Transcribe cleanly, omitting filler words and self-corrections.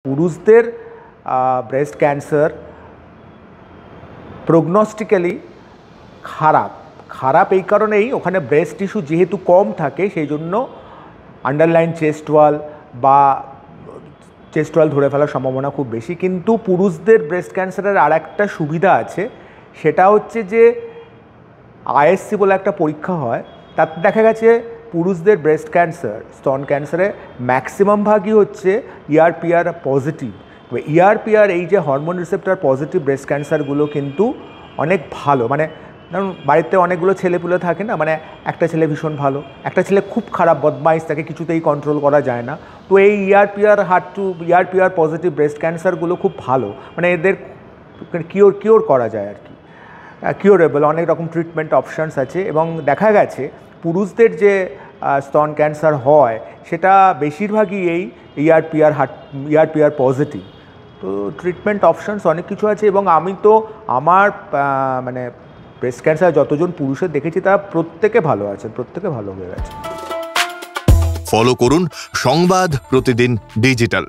পুরুষদের breast cancer প্রগনোস্টিক্যালি খারাপ এই কারণেই ওখানে ব্রেস্ট টিস্যু যেহেতু কম থাকে সেই জন্য আন্ডারলাইন চেস্ট ওয়াল বা চেস্ট ওয়াল ধরে ফেলার সম্ভাবনা খুব বেশি। কিন্তু পুরুষদের ব্রেস্ট ক্যান্সারের আর একটা সুবিধা আছে, সেটা হচ্ছে যে আইএসসি বলে একটা পরীক্ষা হয়, তাতে দেখা গেছে পুরুষদের ব্রেস্ট ক্যান্সার স্তন ক্যান্সারে ম্যাক্সিমাম ভাগই হচ্ছে ERPR পজিটিভ। ERPR এই যে হরমোন রিসেপ্টর পজিটিভ ব্রেস্ট ক্যান্সারগুলো কিন্তু অনেক ভালো, মানে ধরুন বাড়িতে অনেকগুলো ছেলেপুলে থাকে না, মানে একটা ছেলে ভীষণ ভালো, একটা ছেলে খুব খারাপ বদমাইশ, তাকে কিছুতেই কন্ট্রোল করা যায় না। তো এই ERPR পজিটিভ ব্রেস্ট ক্যান্সারগুলো খুব ভালো, মানে এদের কিওর করা যায় আর কি, কিওরেবল, অনেক রকম ট্রিটমেন্ট অপশানস আছে। এবং দেখা গেছে পুরুষদের যে স্তন ক্যান্সার হয় সেটা বেশিরভাগই এই ERPR পজিটিভ। তো ট্রিটমেন্ট অপশানস অনেক কিছু আছে। এবং আমি তো আমার মানে ব্রেস্ট ক্যান্সার যতজন পুরুষের দেখেছি তারা প্রত্যেকে ভালো আছে, প্রত্যেকে ভালো হয়ে গেছে। ফলো করুন সংবাদ প্রতিদিন ডিজিটাল।